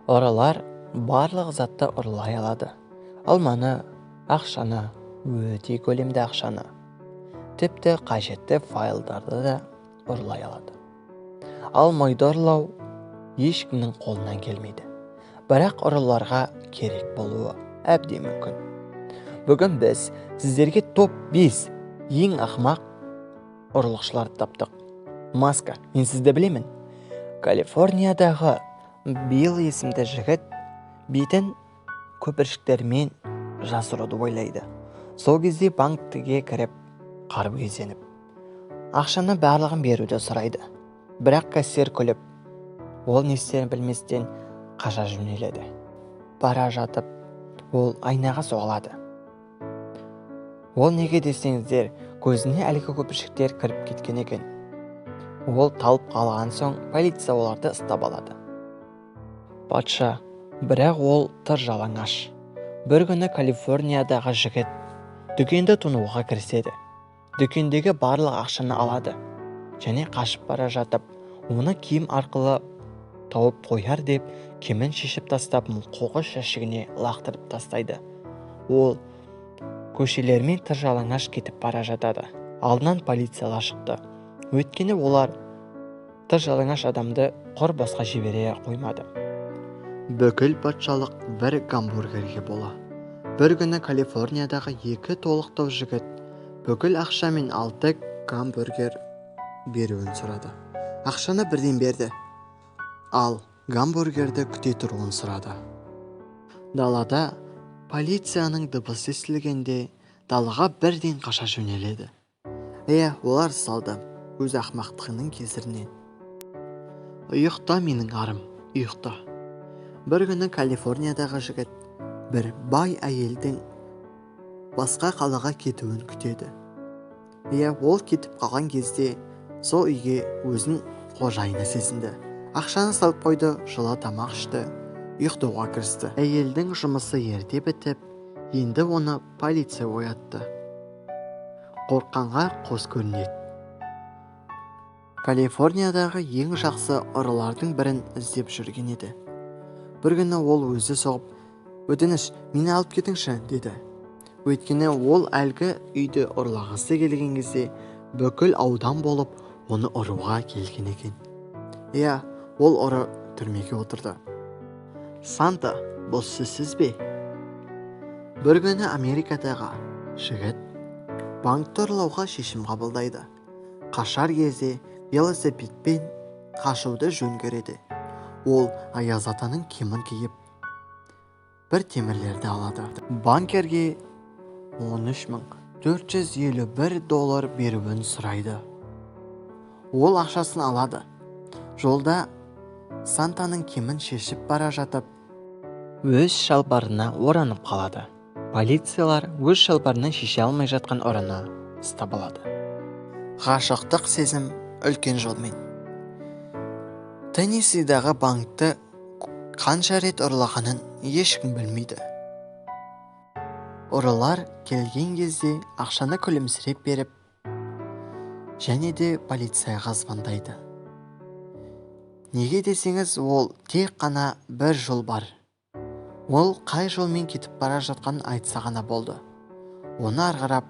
Ұрылар барлық затты ұрлай алады. Алманы, ақшаны, өте көлемді ақшаны, тіпті қажетті файлдарды да ұрлай алады. Ал майды ұрлау ешкімнің қолынан келмейді. Бірақ ұрыларға керек болуы әбден мүмкін. Бүгін біз сіздерге топ 5 ең ақымақ ұрлықшыларды таптық. Маска, мен сізді білемін. Калифорниядағы Билл есімді жігіт бетін көпіршіктермен жасыруды ойлайды. Сол кезде банкіге кіріп, қарып кезеніп, ақшаны барлығын беруді сұрайды. Бірақ кассир күліп, ол не істерін білместен қаша жөнеледі. Бара жатып, ол айнаға соғылады. Ол неге десеңіздер, көзіне әлгі көпіршіктер кіріп кеткен екен. Ол талып қалған соң полиция оларды ұстап алады. Патша, бірақ ол тыр жалаңаш. Бір күні Калифорниядағы жігіт дүкенді тонауға кіріседі. Дүкендегі барлық ақшаны алады және қашып бара жатып, оны киім арқылы тауып қояр деп киімін шешіп тастап, қоқыс жәшігіне лақтырып тастайды. Ол көшелермен тыр жалаңаш кетіп бара жатады. Алдынан полиция шықты. Өйткені олар тыр жалаңаш адамды құр босқа жібере қоймады. Бүкіл патшалық бір гамбургерге бола. Бір күні Калифорниядағы 2 толықтау жігіт бүкіл ақша мен 6 гамбургер беруін сұрады. Ақшаны бірден берді, ал гамбургерді күте тұруын сұрады. Далада полицияның дыбысы естілгенде далаға бірден қаша жөнеледі. Олар салды өз ақымақтығының кесірінен. Ұйықта менің арым, ұйықта. Бір күні Калифорниядағы жігіт бір бай әйелдің басқа қалаға кетуін күтеді. Ол кетіп қалған кезде сол үйге өзін қожайыны сезінді. Ақшаны салып қойды, жылы тамақ ішті, ұйықтауға кірісті. Әйелдің жұмысы ерте бітіп, енді оны полиция оятты. Қорққанға қос көрінеді. Калифорниядағы ең жақсы ұрылардың бірін іздеп жүрген еді. Бір күні ол өзі соғып, өтініш, мені алып кетіңші, деді. Өйткені ол әлгі үйді ұрлағысы келген кезде бүкіл аудан болып оны ұруға келген екен. Ол ұры түрмеге отырды. Санта, бұл сізсіз бе? Бір күні Америкадағы жігіт банкті ұрлауға шешім қабылдайды. Қашар кезде велосипедпен қашуды жөн көреді. Ол аяз атаның киімін киіп, бір темірлерді алады. Банкерге $13,451 беруін сұрайды. Ол ақшасын алады. Жолда Сантаның киімін шешіп бара жатып, өз шалбарына оранып қалады. Полициялар өз шалбарынан шеше алмай жатқан ұрыны ұстап алады. Ғашықтық сезім үлкен жолмен. Теннессидағы банкты қанша рет ұрлағанын ешкім білмейді. Ұрылар келген кезде ақшаны күлімсіреп беріп, және де полицияға звондайды. Неге десеңіз, ол тек қана бір жол бар. Ол қай жолмен кетіп бара жатқанын айтса ғана болды. Оны арғарап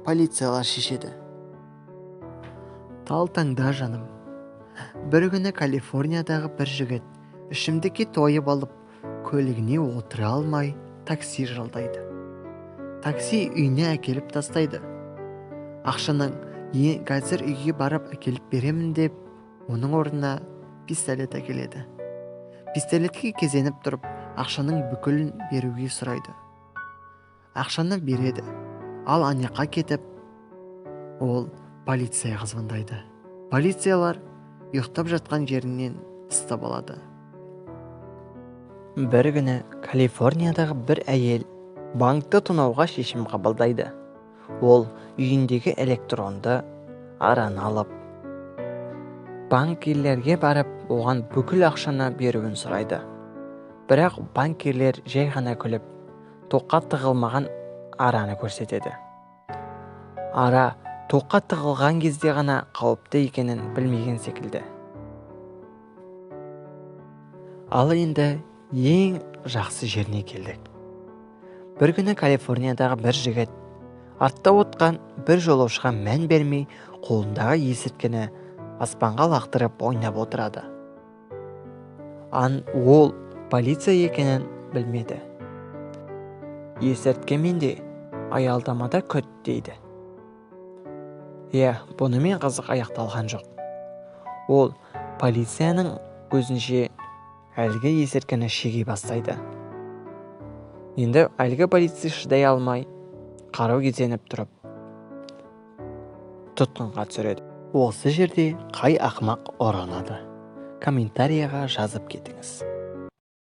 полициялар шешеді. Талтаңда жаным. Бір күні Калифорниядағы бір жігіт ішімдікке тойып алып, көлігіне отыра алмай такси жалдайды. Такси үйіне әкеліп тастайды. Ақшаның қазір үйге барып әкеліп беремін деп, оның орнына пистолет әкеледі. Пистолетке кезеніп тұрып, ақшаның бүкілін беруге сұрайды. Ақшаны береді, ал анияққа кетіп, ол полицияға звондайды. Полициялар ұйықтап жатқан жерінен ұстап алады. Бір күні Калифорниядағы бір әйел банкты тонауға шешім қабылдайды. Ол үйіндегі электронды араны алып, банкирлерге барып, оған бүкіл ақшаны беруін сұрайды. Бірақ банкирлер жай ғана күліп, тоққа тығылмаған араны көрсетеді. Ара тоққа тығылған кезде ғана қауіпті екенін білмеген секілді. Ал енді ең жақсы жеріне келдік. Бір күні Калифорниядағы бір жігіт артта отқан бір жолаушыға мән бермей қолындағы есірткіні аспанға лақтырып ойнап отырады. Ол полиция екенін білмеді. Есірткімен де аялдамада күт дейді. Бұнымен қызық аяқталған жоқ. Ол полицияның көзінше әлгі есірткіні шеге бастайды. Енді әлгі полиция шыдай алмай қару кезеніп тұрып тұтқынға түсіреді. Осы жерде қай ақымақ ұрланады? Комментарияға жазып кетіңіз.